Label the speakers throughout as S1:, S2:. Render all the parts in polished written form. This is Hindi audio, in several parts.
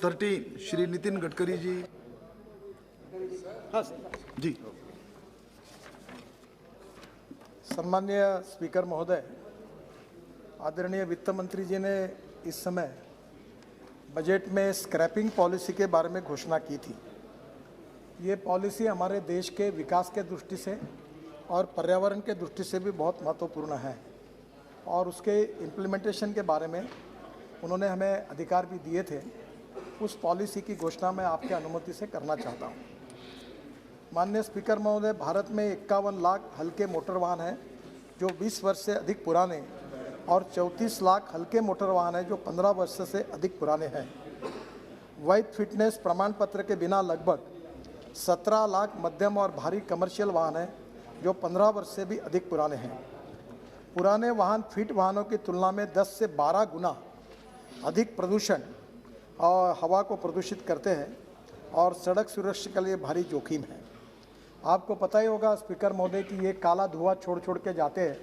S1: 30 श्री नितिन गडकरी जी।
S2: हाँ
S1: जी।
S2: सम्मान्य स्पीकर महोदय, आदरणीय वित्त मंत्री जी ने इस समय बजट में स्क्रैपिंग पॉलिसी के बारे में घोषणा की थी। ये पॉलिसी हमारे देश के विकास के दृष्टि से और पर्यावरण के दृष्टि से भी बहुत महत्वपूर्ण है और उसके इम्प्लीमेंटेशन के बारे में उन्होंने हमें अधिकार भी दिए थे। उस पॉलिसी की घोषणा मैं आपके अनुमति से करना चाहता हूँ। माननीय स्पीकर महोदय, भारत में 51 लाख हल्के मोटर वाहन हैं जो 20 वर्ष से अधिक पुराने और 34 लाख हल्के मोटर वाहन हैं जो 15 वर्ष से अधिक पुराने हैं। वैध फिटनेस प्रमाण पत्र के बिना लगभग 17 लाख मध्यम और भारी कमर्शियल वाहन हैं जो 15 वर्ष से भी अधिक पुराने हैं। पुराने वाहन फिट वाहनों की तुलना में 10 से 12 गुना अधिक प्रदूषण और हवा को प्रदूषित करते हैं और सड़क सुरक्षा के लिए भारी जोखिम है। आपको पता ही होगा स्पीकर महोदय कि ये काला धुआं छोड़ छोड़ के जाते हैं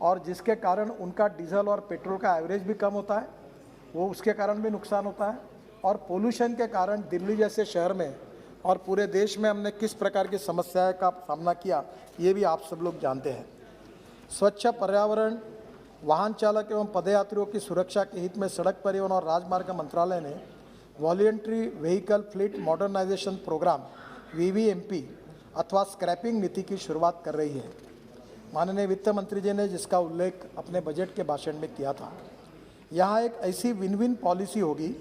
S2: और जिसके कारण उनका डीजल और पेट्रोल का एवरेज भी कम होता है, वो उसके कारण भी नुकसान होता है। और पोल्यूशन के कारण दिल्ली जैसे शहर में और पूरे देश में हमने किस प्रकार की समस्या का सामना किया, ये भी आप सब लोग जानते हैं। स्वच्छ पर्यावरण, वाहन चालक एवं पदयात्रियों की सुरक्षा के हित में सड़क परिवहन और राजमार्ग मंत्रालय ने voluntary vehicle fleet modernisation programme VVMP अथवा स्क्रैपिंग नीति की शुरुआत कर रही है। माननीय वित्त मंत्री जी ने जिसका उल्लेख अपने बजट के भाषण में किया था। यहाँ एक ऐसी विन विन पॉलिसी होगी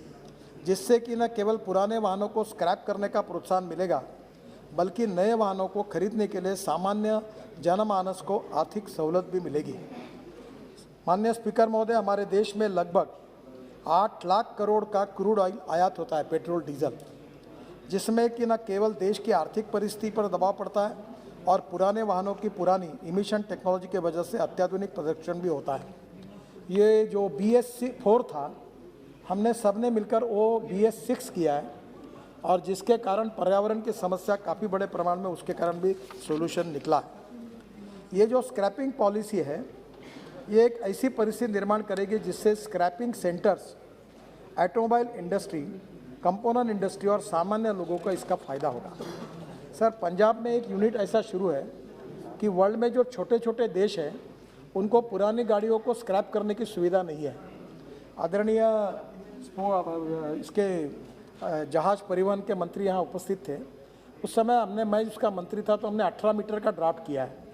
S2: जिससे कि न केवल पुराने वाहनों को स्क्रैप करने का प्रोत्साहन मिलेगा, बल्कि नए वाहनों को खरीदने के लिए सामान्य जनमानस को आर्थिक सहूलत भी मिलेगी। माननीय स्पीकर महोदय, हमारे देश में लगभग 8 लाख करोड़ का क्रूड ऑयल आयात होता है, पेट्रोल डीजल, जिसमें कि न केवल देश की आर्थिक परिस्थिति पर दबाव पड़ता है और पुराने वाहनों की पुरानी इमिशन टेक्नोलॉजी के वजह से अत्याधुनिक प्रदर्शन भी होता है। ये जो BS4 था, हमने सबने मिलकर वो BS6 किया है और जिसके कारण पर्यावरण की समस्या काफ़ी बड़े प्रमाण में उसके कारण भी सोल्यूशन निकला है। ये जो स्क्रैपिंग पॉलिसी है, ये एक ऐसी परिस्थिति निर्माण करेगी जिससे scrapping centres, automobile industry, component industry और सामान्य लोगों को इसका फ़ायदा होगा। सर, पंजाब में एक यूनिट ऐसा शुरू है कि वर्ल्ड में जो छोटे छोटे देश हैं उनको पुरानी गाड़ियों को स्क्रैप करने की सुविधा नहीं है। आदरणीय इसके जहाज़ परिवहन के मंत्री यहाँ उपस्थित थे। उस समय मैं उसका मंत्री था, तो हमने 18 मीटर का ड्राफ्ट किया है।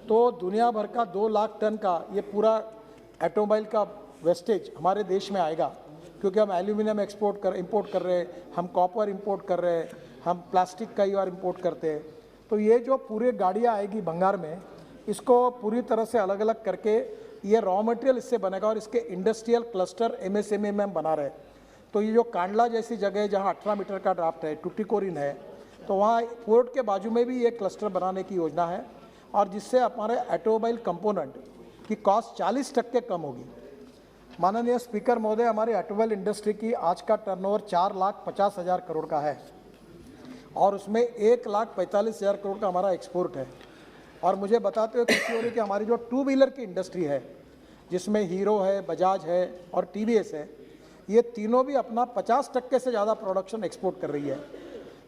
S2: तो दुनिया भर का 2 लाख टन का ये पूरा ऑटोमोबाइल का वेस्टेज हमारे देश में आएगा, क्योंकि हम एल्यूमिनियम इंपोर्ट कर रहे हैं, हम कॉपर इंपोर्ट कर रहे हैं, हम प्लास्टिक कई बार इंपोर्ट करते हैं। तो ये जो पूरी गाड़ियाँ आएगी भंगार में, इसको पूरी तरह से अलग अलग करके ये रॉ मटेरियल इससे बनेगा और इसके इंडस्ट्रियल क्लस्टर MSME में हम बना रहे हैं। तो ये जो कांडला जैसी जगह है जहाँ 18 मीटर का ड्राफ्ट है, टुटीकोरिन है, तो वहाँ पोर्ट के बाजू में भी ये क्लस्टर बनाने की योजना है और जिससे हमारे ऑटोमोबाइल कंपोनेंट की कॉस्ट 40% कम होगी। माननीय स्पीकर महोदय, हमारी ऑटोमोबाइल इंडस्ट्री की आज का टर्नओवर 4,50,000 करोड़ का है और उसमें 1,45,000 करोड़ का हमारा एक्सपोर्ट है। और मुझे बताते हुए खुशी हो रही कि हमारी जो 2 व्हीलर की इंडस्ट्री है, जिसमें हीरो है, बजाज है और TVS है, ये तीनों भी अपना 50% से ज़्यादा प्रोडक्शन एक्सपोर्ट कर रही है।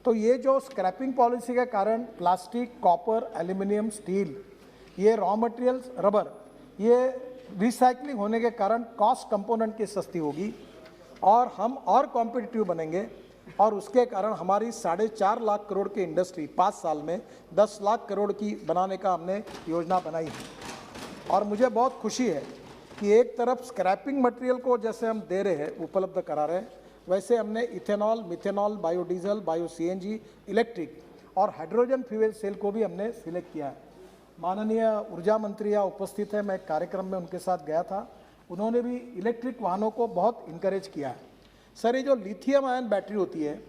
S2: तो ये जो स्क्रैपिंग पॉलिसी के कारण प्लास्टिक, कॉपर, एल्यूमिनियम, स्टील, ये रॉ मटेरियल्स, रबर, ये रिसाइकलिंग होने के कारण कॉस्ट कंपोनेंट की सस्ती होगी और हम और कॉम्पिटिटिव बनेंगे और उसके कारण हमारी 4.5 लाख करोड़ की इंडस्ट्री 5 साल में 10 लाख करोड़ की बनाने का हमने योजना बनाई है। और मुझे बहुत खुशी है कि एक तरफ स्क्रैपिंग मटेरियल को जैसे हम दे रहे हैं, उपलब्ध करा रहे हैं, वैसे हमने ethanol, methanol, biodiesel, bio CNG, electric और हाइड्रोजन फ्यूल सेल को भी हमने सिलेक्ट किया है। माननीय ऊर्जा मंत्री यहाँ उपस्थित है, मैं एक कार्यक्रम में उनके साथ गया था, उन्होंने भी इलेक्ट्रिक वाहनों को बहुत इंकरेज किया है। सर, ये जो लिथियम आयन बैटरी होती है,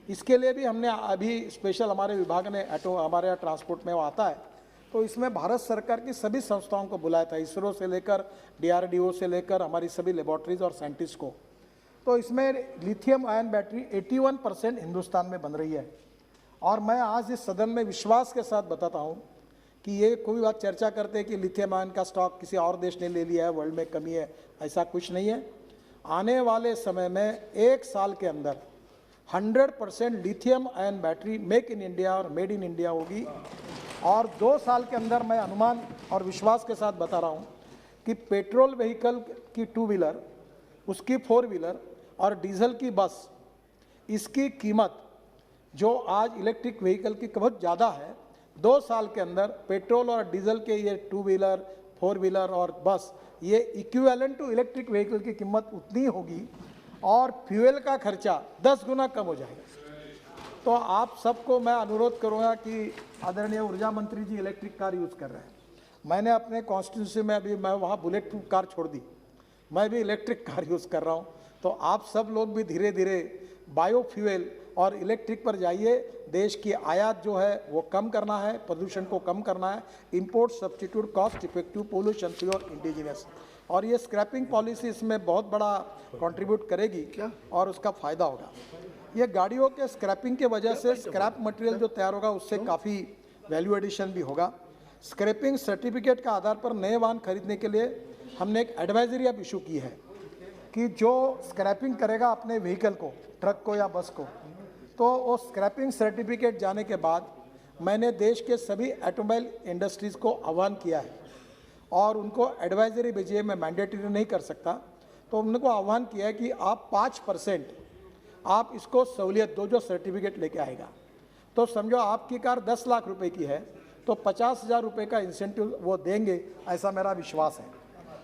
S2: इसके लिए भी हमने अभी स्पेशल हमारे विभाग ने हमारे यहाँ ट्रांसपोर्ट में वो आता है, तो इसमें भारत सरकार की सभी संस्थाओं को बुलाया था, इसरो से लेकर DRDO से लेकर हमारी सभी लेबॉर्ट्रीज और साइंटिस्ट को। तो इसमें लिथियम आयन बैटरी 81% हिंदुस्तान में बन रही है। और मैं आज इस सदन में विश्वास के साथ बताता हूँ कि ये कोई बात चर्चा करते हैं कि लिथियम आयन का स्टॉक किसी और देश ने ले लिया है, वर्ल्ड में कमी है, ऐसा कुछ नहीं है। आने वाले समय में 1 साल के अंदर 100% lithium ion battery make in India और मेड इन इंडिया होगी। और 2 साल के अंदर मैं अनुमान और विश्वास के साथ बता रहा हूँ कि पेट्रोल व्हीकल की 2 व्हीलर, उसकी 4 व्हीलर और डीजल की बस, इसकी कीमत जो आज इलेक्ट्रिक व्हीकल की बहुत ज़्यादा है, 2 साल के अंदर पेट्रोल और डीजल के ये 2 व्हीलर, 4 व्हीलर और बस, ये इक्विवेलेंट टू इलेक्ट्रिक व्हीकल की कीमत उतनी होगी और फ्यूल का खर्चा 10 गुना कम हो जाएगा। तो आप सबको मैं अनुरोध करूंगा कि आदरणीय ऊर्जा मंत्री जी इलेक्ट्रिक कार यूज़ कर रहे हैं। मैंने अपने कॉन्स्टिट्यूंसी में अभी मैं वहाँ बुलेट प्रूफ कार छोड़ दी, मैं भी इलेक्ट्रिक कार यूज़ कर रहा हूँ। तो आप सब लोग भी धीरे धीरे बायोफ्यूल और इलेक्ट्रिक पर जाइए। देश की आयात जो है वो कम करना है, प्रदूषण को कम करना है, import substitute cost effective pollution free और इंडिजिनस, और ये स्क्रैपिंग पॉलिसी इसमें बहुत बड़ा कंट्रीब्यूट करेगी और उसका फ़ायदा होगा। ये गाड़ियों के स्क्रैपिंग के वजह से स्क्रैप मटेरियल जो तैयार होगा उससे काफ़ी वैल्यू एडिशन भी होगा। स्क्रैपिंग सर्टिफिकेट का आधार पर नए वाहन खरीदने के लिए हमने एक एडवाइजरी अब इशू की है कि जो स्क्रैपिंग करेगा अपने व्हीकल को, ट्रक को या बस को, तो वो स्क्रैपिंग सर्टिफिकेट जाने के बाद मैंने देश के सभी ऑटोमोबाइल इंडस्ट्रीज़ को आह्वान किया है और उनको एडवाइजरी भेजिए। मैं मैंडेटरी नहीं कर सकता, तो उनको आह्वान किया है कि आप 5% आप इसको सहूलियत दो जो सर्टिफिकेट लेके आएगा। तो समझो आपकी कार 10 लाख रुपए की है तो 50,000 रुपये का इंसेंटिव वो देंगे, ऐसा मेरा विश्वास है।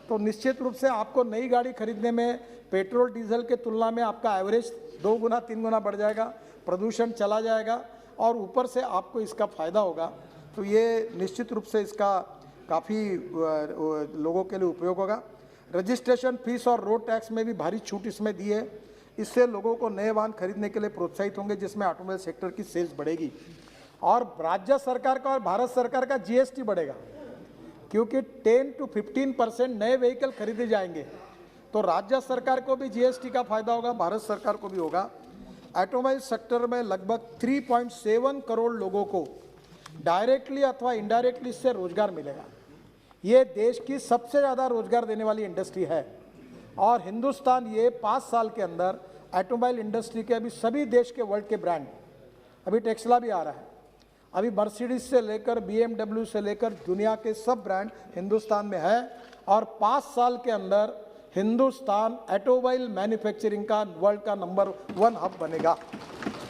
S2: तो निश्चित रूप से आपको नई गाड़ी खरीदने में पेट्रोल डीजल के तुलना में आपका एवरेज 2 गुना 3 गुना बढ़ जाएगा, प्रदूषण चला जाएगा और ऊपर से आपको इसका फ़ायदा होगा। तो ये निश्चित रूप से इसका काफ़ी लोगों के लिए उपयोग होगा। रजिस्ट्रेशन फीस और रोड टैक्स में भी भारी छूट इसमें दी है। इससे लोगों को नए वाहन खरीदने के लिए प्रोत्साहित होंगे, जिसमें ऑटोमोबाइल सेक्टर की सेल्स बढ़ेगी। और राज्य सरकार का और भारत सरकार का जीएसटी बढ़ेगा, क्योंकि 10 to 15% नए व्हीकल खरीदे जाएंगे। तो राज्य सरकार को भी जीएसटी का फायदा होगा, भारत सरकार को भी होगा। ऑटोमोबाइल सेक्टर में लगभग 3.7 करोड़ लोगों को डायरेक्टली अथवा इनडायरेक्टली इससे रोजगार मिलेगा। ये देश की सबसे ज़्यादा रोजगार देने वाली इंडस्ट्री है और हिंदुस्तान ये 5 साल के अंदर ऑटोमोबाइल इंडस्ट्री के अभी सभी देश के वर्ल्ड के ब्रांड, अभी टेस्ला भी आ रहा है, अभी मर्सिडीज से लेकर BMW से लेकर दुनिया के सब ब्रांड हिंदुस्तान में है। और 5 साल के अंदर हिंदुस्तान ऑटोमोबाइल मैन्युफैक्चरिंग का वर्ल्ड का नंबर 1 हब बनेगा।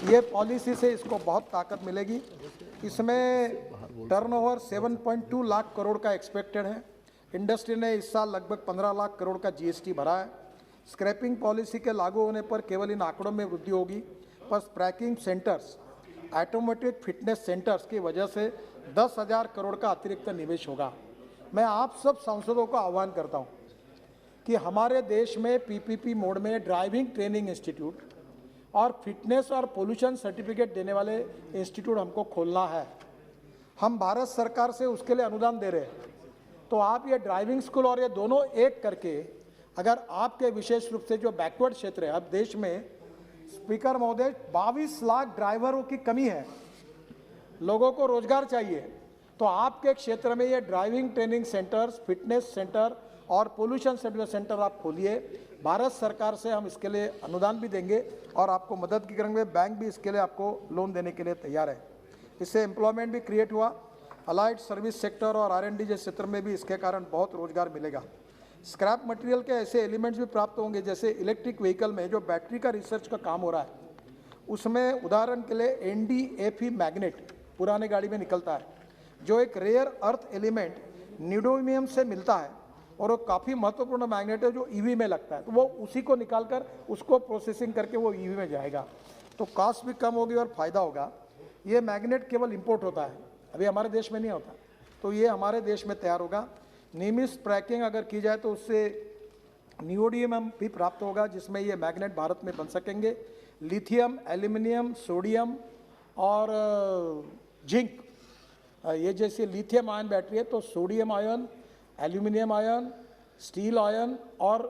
S2: ये पॉलिसी से इसको बहुत ताकत मिलेगी। इसमें टर्नओवर 7.2 लाख करोड़ का एक्सपेक्टेड है। इंडस्ट्री ने इस साल लगभग 15 लाख करोड़ का जीएसटी भरा है। स्क्रैपिंग पॉलिसी के लागू होने पर केवल इन आंकड़ों में वृद्धि होगी, पर scrapping centres, automatic fitness centres की वजह से 10,000 करोड़ का अतिरिक्त निवेश होगा। मैं आप सब सांसदों को आह्वान करता हूं कि हमारे देश में पीपीपी मोड में ड्राइविंग ट्रेनिंग इंस्टीट्यूट और फिटनेस और पोल्यूशन सर्टिफिकेट देने वाले इंस्टीट्यूट हमको खोलना है। हम भारत सरकार से उसके लिए अनुदान दे रहे हैं। तो आप ये ड्राइविंग स्कूल और ये दोनों एक करके, अगर आपके विशेष रूप से जो बैकवर्ड क्षेत्र है, अब देश में स्पीकर महोदय 22 लाख ड्राइवरों की कमी है, लोगों को रोजगार चाहिए। तो आपके क्षेत्र में ये driving training centres, fitness centre और पोल्यूशन सर्टिफिकेट सेंटर आप खोलिए। भारत सरकार से हम इसके लिए अनुदान भी देंगे और आपको मदद भी करेंगे। बैंक भी इसके लिए आपको लोन देने के लिए तैयार है। इससे एम्प्लॉयमेंट भी क्रिएट हुआ। अलाइड सर्विस सेक्टर और R&D जैसे क्षेत्र में भी इसके कारण बहुत रोजगार मिलेगा। स्क्रैप मटेरियल के ऐसे एलिमेंट्स भी प्राप्त होंगे, जैसे इलेक्ट्रिक व्हीकल में जो बैटरी का रिसर्च का काम हो रहा है, उसमें उदाहरण के लिए NdFe मैग्नेट पुराने गाड़ी में निकलता है, जो एक रेयर अर्थ एलिमेंट न्यूडोनियम से मिलता है और वो काफ़ी महत्वपूर्ण मैग्नेट है जो EV में लगता है। तो वो उसी को निकालकर उसको प्रोसेसिंग करके वो EV में जाएगा, तो कॉस्ट भी कम होगी और फ़ायदा होगा। ये मैग्नेट केवल इंपोर्ट होता है, अभी हमारे देश में नहीं होता, तो ये हमारे देश में तैयार होगा। नियमित स्प्रैकिंग अगर की जाए तो उससे नियोडियम भी प्राप्त होगा, जिसमें ये मैग्नेट भारत में बन सकेंगे। लिथियम, एल्यूमिनियम, सोडियम और जिंक, ये जैसे लिथियम आयन बैटरी है तो sodium ion, aluminium ion, steel ion और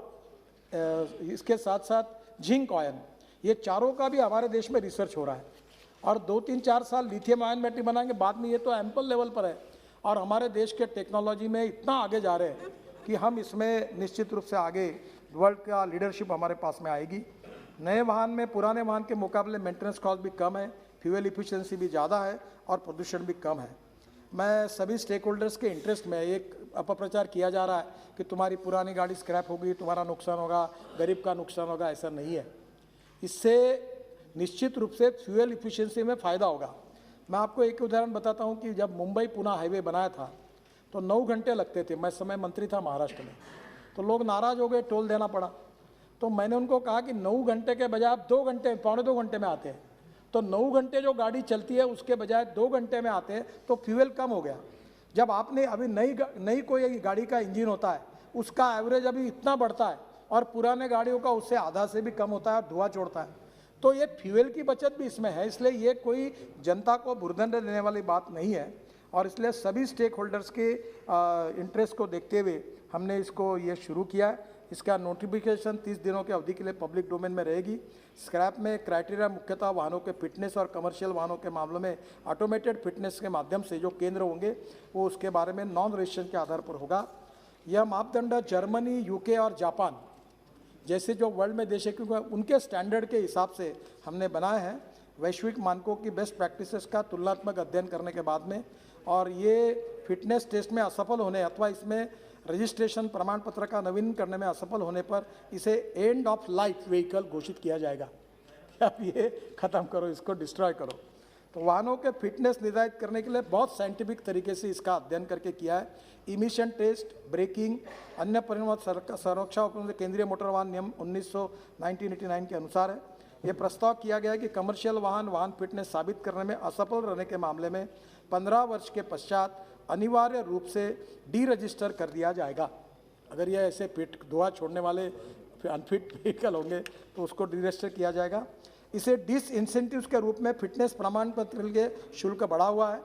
S2: इसके साथ साथ जिंक आयन, ये चारों का भी हमारे देश में रिसर्च हो रहा है। और 2-3-4 साल लिथियम आयन बैटरी बनाएंगे, बाद में ये तो एम्पल लेवल पर है और हमारे देश के टेक्नोलॉजी में इतना आगे जा रहे हैं कि हम इसमें निश्चित रूप से आगे वर्ल्ड का लीडरशिप हमारे पास में आएगी। नए वाहन में पुराने वाहन के मुकाबले मेंटेनेंस कॉस्ट भी कम है, फ्यूल इफिशिएंसी भी ज़्यादा है और प्रदूषण भी कम है। मैं सभी स्टेक होल्डर्स के इंटरेस्ट में एक अपप्रचार किया जा रहा है कि तुम्हारी पुरानी गाड़ी स्क्रैप होगी, तुम्हारा नुकसान होगा, गरीब का नुकसान होगा, ऐसा नहीं है। इससे निश्चित रूप से फ्यूल इफिशिएंसी में फ़ायदा होगा। मैं आपको एक उदाहरण बताता हूं कि जब मुंबई पुणे हाईवे बनाया था तो 9 घंटे लगते थे। मैं समय मंत्री था महाराष्ट्र में, तो लोग नाराज़ हो गए, टोल देना पड़ा। तो मैंने उनको कहा कि 9 घंटे के बजाय आप 2 घंटे, 2.25 घंटे में आते हैं। तो 9 घंटे जो गाड़ी चलती है उसके बजाय 2 घंटे में आते हैं तो फ्यूल कम हो गया। जब आपने अभी नई कोई गाड़ी का इंजन होता है, उसका एवरेज अभी इतना बढ़ता है और पुराने गाड़ियों का उससे आधा से भी कम होता है, धुआं छोड़ता है। तो ये फ्यूल की बचत भी इसमें है, इसलिए ये कोई जनता को भुर्दंड देने वाली बात नहीं है। और इसलिए सभी स्टेक होल्डर्स के इंटरेस्ट को देखते हुए हमने इसको ये शुरू किया है। इसका नोटिफिकेशन 30 दिनों की अवधि के लिए पब्लिक डोमेन में रहेगी। स्क्रैप में क्राइटेरिया मुख्यतः वाहनों के फिटनेस और कमर्शियल वाहनों के मामलों में ऑटोमेटेड फिटनेस के माध्यम से जो केंद्र होंगे वो उसके बारे में नॉन रजिस्ट्रेशन के आधार पर होगा। यह मापदंड जर्मनी, यूके और जापान जैसे जो वर्ल्ड में देश है, क्योंकि उनके स्टैंडर्ड के हिसाब से हमने बनाए हैं वैश्विक मानकों की बेस्ट प्रैक्टिसेस का तुलनात्मक अध्ययन करने के बाद में। और ये फिटनेस टेस्ट में असफल होने अथवा इसमें रजिस्ट्रेशन प्रमाण पत्र का नवीन करने में असफल होने पर इसे एंड ऑफ लाइफ व्हीकल घोषित किया जाएगा। अब ये ख़त्म करो, इसको डिस्ट्रॉय करो। तो वाहनों के फिटनेस निर्धारित करने के लिए बहुत साइंटिफिक तरीके से इसका अध्ययन करके किया है। इमिशन टेस्ट, ब्रेकिंग, अन्य परिणाम संरक्षा उपकरण केंद्रीय मोटर वाहन नियम 1989 के अनुसार है। ये प्रस्ताव किया गया है कि कमर्शियल वाहन फिटनेस साबित करने में असफल रहने के मामले में 15 वर्ष के पश्चात अनिवार्य रूप से डी रजिस्टर कर दिया जाएगा। अगर ये ऐसे धुआं छोड़ने वाले अनफिट व्हीकल होंगे तो उसको डी रजिस्टर किया जाएगा। इसे डिस इंसेंटिव्स के रूप में फिटनेस प्रमाण पत्र के शुल्क बढ़ा हुआ है।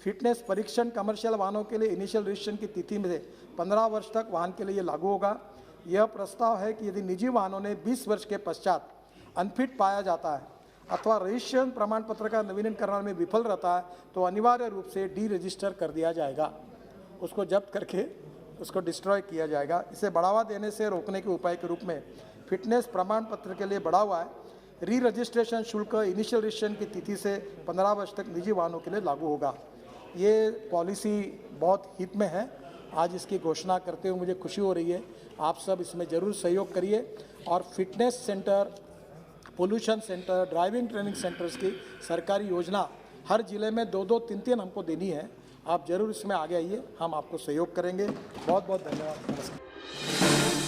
S2: फिटनेस परीक्षण कमर्शियल वाहनों के लिए इनिशियल रजिस्ट्रेशन की तिथि में से 15 वर्ष तक वाहन के लिए ये लागू होगा। यह प्रस्ताव है कि यदि निजी वाहनों ने 20 वर्ष के पश्चात अनफिट पाया जाता है अथवा रजिस्ट्रेशन प्रमाण पत्र का नवीनीकरण करने में विफल रहता है तो अनिवार्य रूप से डी रजिस्टर कर दिया जाएगा, उसको जब्त करके उसको डिस्ट्रॉय किया जाएगा। इसे बढ़ावा देने से रोकने के उपाय के रूप में फिटनेस प्रमाण पत्र के लिए बढ़ा हुआ है। री रजिस्ट्रेशन शुल्क इनिशियल रजिस्ट्रेशन की तिथि से 15 वर्ष तक निजी वाहनों के लिए लागू होगा। ये पॉलिसी बहुत हित में है। आज इसकी घोषणा करते हुए मुझे खुशी हो रही है। आप सब इसमें ज़रूर सहयोग करिए और fitness centre, pollution centre, driving training centres की सरकारी योजना हर जिले में 2-2, 3-3 हमको देनी है। आप जरूर इसमें आगे आइए, हम आपको सहयोग करेंगे। बहुत बहुत धन्यवाद। नमस्कार।